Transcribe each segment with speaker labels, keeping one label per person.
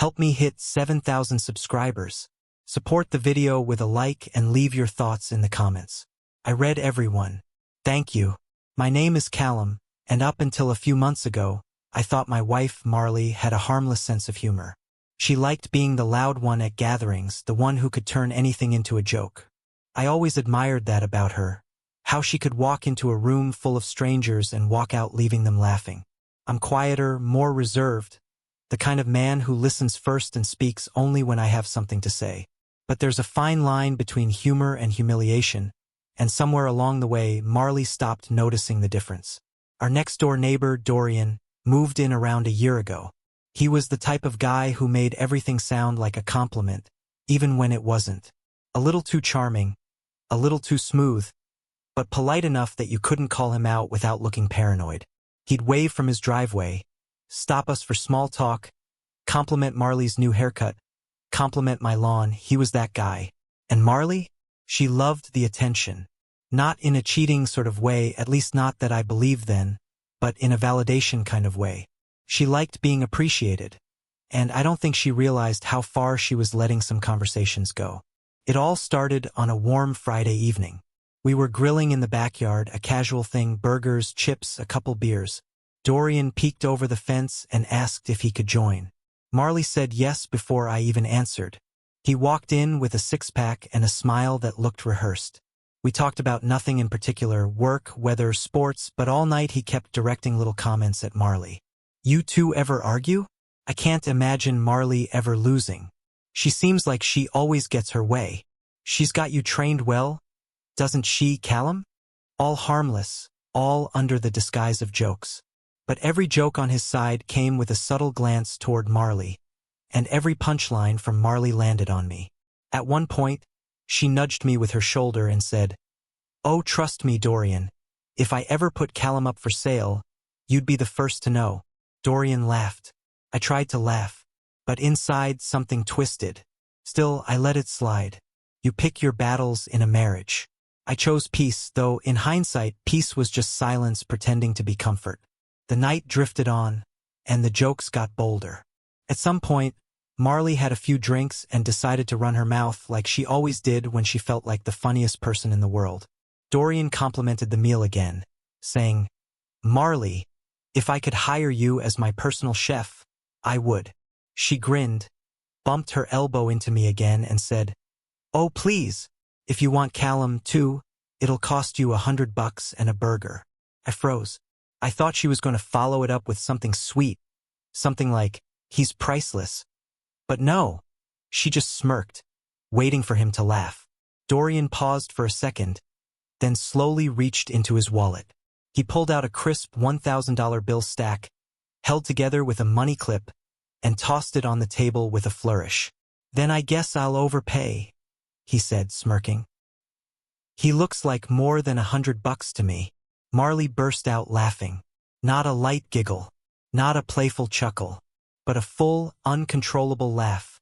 Speaker 1: Help me hit 7,000 subscribers. Support the video with a like and leave your thoughts in the comments. I read everyone. Thank you. My name is Callum, and up until a few months ago, I thought my wife, Marley, had a harmless sense of humor. She liked being the loud one at gatherings, the one who could turn anything into a joke. I always admired that about her, how she could walk into a room full of strangers and walk out leaving them laughing. I'm quieter, more reserved, the kind of man who listens first and speaks only when I have something to say. But there's a fine line between humor and humiliation, and somewhere along the way, Marley stopped noticing the difference. Our next-door neighbor, Dorian, moved in around a year ago. He was the type of guy who made everything sound like a compliment, even when it wasn't. A little too charming, a little too smooth, but polite enough that you couldn't call him out without looking paranoid. He'd wave from his driveway, stop us for small talk, compliment Marley's new haircut, compliment my lawn. He was that guy. And Marley? She loved the attention. Not in a cheating sort of way, at least not that I believed then, but in a validation kind of way. She liked being appreciated, and I don't think she realized how far she was letting some conversations go. It all started on a warm Friday evening. We were grilling in the backyard, a casual thing, burgers, chips, a couple beers. Dorian peeked over the fence and asked if he could join. Marley said yes before I even answered. He walked in with a six-pack and a smile that looked rehearsed. We talked about nothing in particular, work, weather, sports, but all night he kept directing little comments at Marley. You two ever argue? I can't imagine Marley ever losing. She seems like she always gets her way. She's got you trained well, doesn't she, Callum? All harmless, all under the disguise of jokes. But every joke on his side came with a subtle glance toward Marley, and every punchline from Marley landed on me. At one point, she nudged me with her shoulder and said, "Oh, trust me, Dorian. If I ever put Callum up for sale, you'd be the first to know." Dorian laughed. I tried to laugh, but inside something twisted. Still, I let it slide. You pick your battles in a marriage. I chose peace, though in hindsight, peace was just silence pretending to be comfort. The night drifted on, and the jokes got bolder. At some point, Marley had a few drinks and decided to run her mouth like she always did when she felt like the funniest person in the world. Dorian complimented the meal again, saying, "Marley, if I could hire you as my personal chef, I would." She grinned, bumped her elbow into me again and said, "Oh, please, if you want Callum too, it'll cost you $100 and a burger." I froze. I thought she was going to follow it up with something sweet, something like, "He's priceless." But no, she just smirked, waiting for him to laugh. Dorian paused for a second, then slowly reached into his wallet. He pulled out a crisp $1,000 bill stack, held together with a money clip, and tossed it on the table with a flourish. "Then I guess I'll overpay," he said, smirking. "He looks like more than $100 to me." Marley burst out laughing. Not a light giggle, not a playful chuckle, but a full, uncontrollable laugh.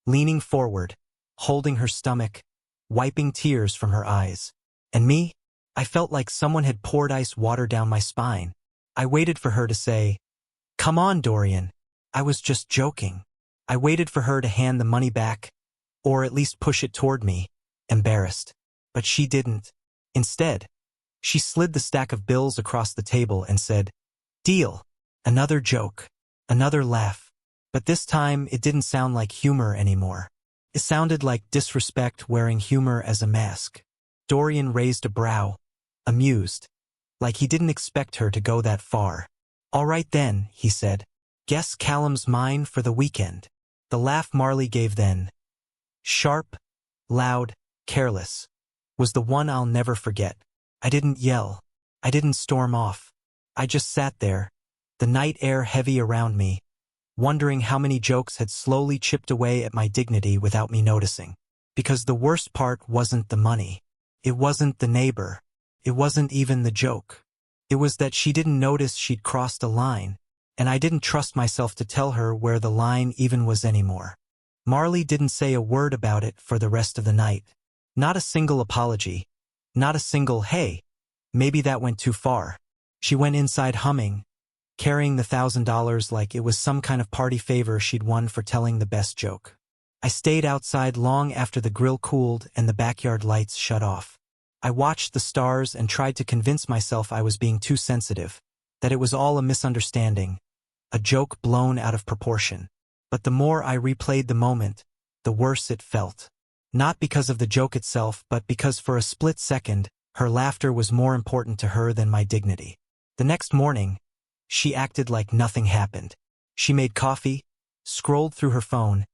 Speaker 1: Leaning forward, holding her stomach, wiping tears from her eyes. And me? I felt like someone had poured ice water down my spine. I waited for her to say, "Come on, Dorian. I was just joking." I waited for her to hand the money back, or at least push it toward me, embarrassed. But she didn't. Instead, she slid the stack of bills across the table and said, "Deal." Another joke, another laugh. But this time it didn't sound like humor anymore. It sounded like disrespect wearing humor as a mask. Dorian raised a brow, amused, like he didn't expect her to go that far. "All right then," he said. "Guess Callum's mine for the weekend." The laugh Marley gave then, sharp, loud, careless, was the one I'll never forget. I didn't yell. I didn't storm off. I just sat there, the night air heavy around me, wondering how many jokes had slowly chipped away at my dignity without me noticing. Because the worst part wasn't the money. It wasn't the neighbor. It wasn't even the joke. It was that she didn't notice she'd crossed a line, and I didn't trust myself to tell her where the line even was anymore. Marley didn't say a word about it for the rest of the night. Not a single apology. Not a single, "Hey, maybe that went too far." She went inside humming, carrying the $1,000 like it was some kind of party favor she'd won for telling the best joke. I stayed outside long after the grill cooled and the backyard lights shut off. I watched the stars and tried to convince myself I was being too sensitive, that it was all a misunderstanding, a joke blown out of proportion. But the more I replayed the moment, the worse it felt. Not because of the joke itself, but because for a split second, her laughter was more important to her than my dignity. The next morning, she acted like nothing happened. She made coffee, scrolled through her phone,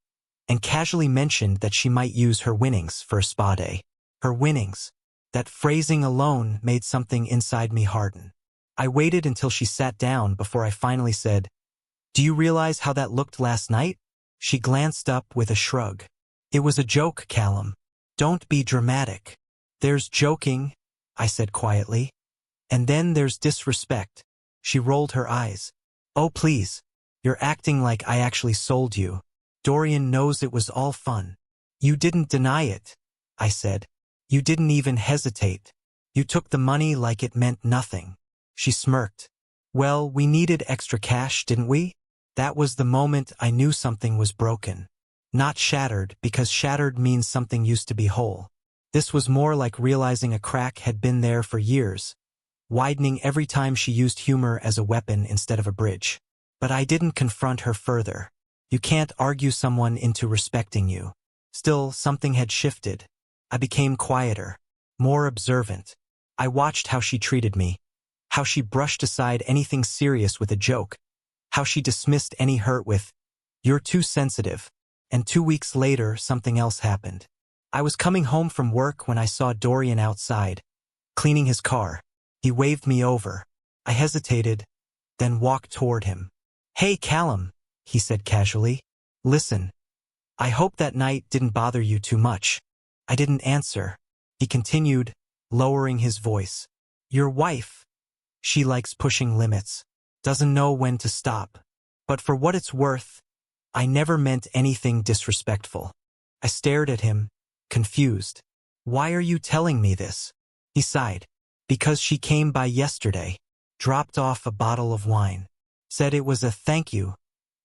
Speaker 1: and casually mentioned that she might use her winnings for a spa day. Her winnings. That phrasing alone made something inside me harden. I waited until she sat down before I finally said, "Do you realize how that looked last night?" She glanced up with a shrug. "It was a joke, Callum. Don't be dramatic." "There's joking," I said quietly. "And then there's disrespect." She rolled her eyes. "Oh, please. You're acting like I actually sold you. Dorian knows it was all fun." "You didn't deny it," I said. "You didn't even hesitate. You took the money like it meant nothing." She smirked. "Well, we needed extra cash, didn't we?" That was the moment I knew something was broken. Not shattered, because shattered means something used to be whole. This was more like realizing a crack had been there for years, widening every time she used humor as a weapon instead of a bridge. But I didn't confront her further. You can't argue someone into respecting you. Still, something had shifted. I became quieter, more observant. I watched how she treated me, how she brushed aside anything serious with a joke, how she dismissed any hurt with, "You're too sensitive." And 2 weeks later, something else happened. I was coming home from work when I saw Dorian outside, cleaning his car. He waved me over. I hesitated, then walked toward him. "Hey, Callum," he said casually. "Listen, I hope that night didn't bother you too much." I didn't answer. He continued, lowering his voice. "Your wife, she likes pushing limits, doesn't know when to stop. But for what it's worth, I never meant anything disrespectful." I stared at him, confused. "Why are you telling me this?" He sighed. "Because she came by yesterday, dropped off a bottle of wine, said it was a thank you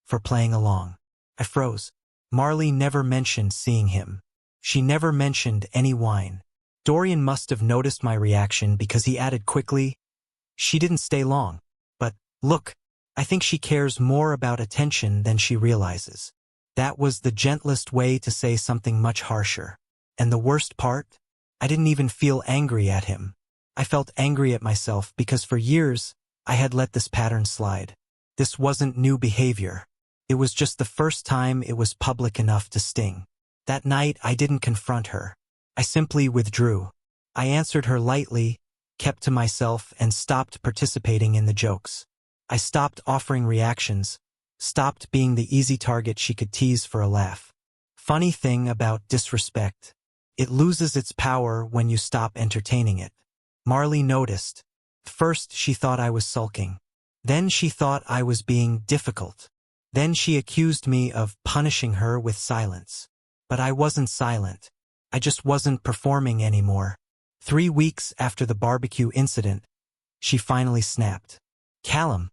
Speaker 1: for playing along." I froze. Marley never mentioned seeing him. She never mentioned any wine. Dorian must have noticed my reaction because he added quickly, "She didn't stay long. But, look, I think she cares more about attention than she realizes." That was the gentlest way to say something much harsher. And the worst part? I didn't even feel angry at him. I felt angry at myself because for years, I had let this pattern slide. This wasn't new behavior. It was just the first time it was public enough to sting. That night, I didn't confront her. I simply withdrew. I answered her lightly, kept to myself, and stopped participating in the jokes. I stopped offering reactions, stopped being the easy target she could tease for a laugh. Funny thing about disrespect. It loses its power when you stop entertaining it. Marley noticed. First, she thought I was sulking. Then she thought I was being difficult. Then she accused me of punishing her with silence. But I wasn't silent. I just wasn't performing anymore. 3 weeks after the barbecue incident, she finally snapped. "Callum,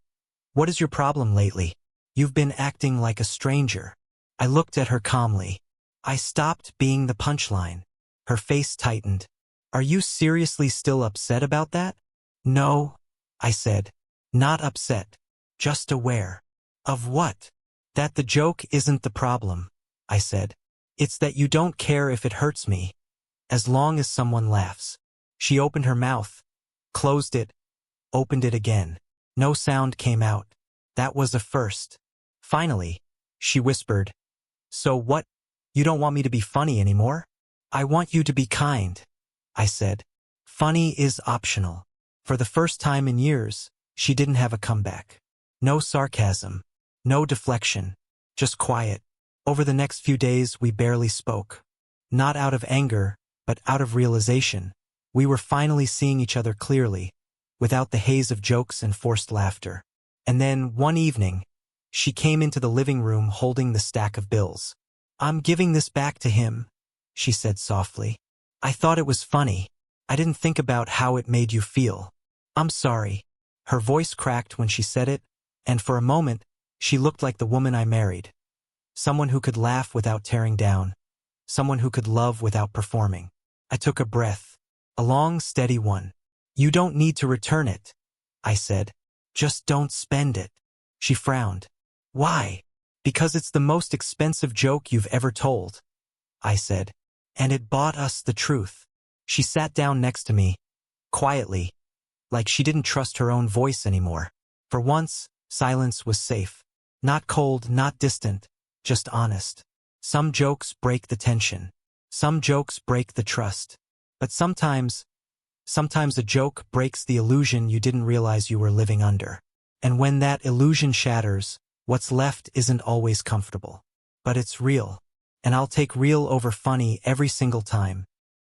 Speaker 1: what is your problem lately? You've been acting like a stranger." I looked at her calmly. I stopped being the punchline. Her face tightened. "Are you seriously still upset about that?" "No," I said. "Not upset. Just aware." "Of what?" "That the joke isn't the problem," I said. "It's that you don't care if it hurts me, as long as someone laughs." She opened her mouth, closed it, opened it again. No sound came out. That was a first. Finally, she whispered, "So what? You don't want me to be funny anymore?" "I want you to be kind," I said. Funny is optional. For the first time in years, she didn't have a comeback. No sarcasm, no deflection, just quiet. Over the next few days, we barely spoke. Not out of anger, but out of realization. We were finally seeing each other clearly, without the haze of jokes and forced laughter. And then, one evening, she came into the living room holding the stack of bills. "I'm giving this back to him," she said softly. "I thought it was funny. I didn't think about how it made you feel." "I'm sorry." Her voice cracked when she said it, And for a moment, she looked like the woman I married. Someone who could laugh without tearing down. Someone who could love without performing. I took a breath. A long, steady one. "You don't need to return it," I said. "Just don't spend it." She frowned. "Why?" "Because it's the most expensive joke you've ever told," I said. "And it bought us the truth." She sat down next to me, quietly, like she didn't trust her own voice anymore. For once, silence was safe. Not cold, not distant, just honest. Some jokes break the tension. Some jokes break the trust. But sometimes a joke breaks the illusion you didn't realize you were living under. And when that illusion shatters, what's left isn't always comfortable. But it's real. And I'll take real over funny every single time.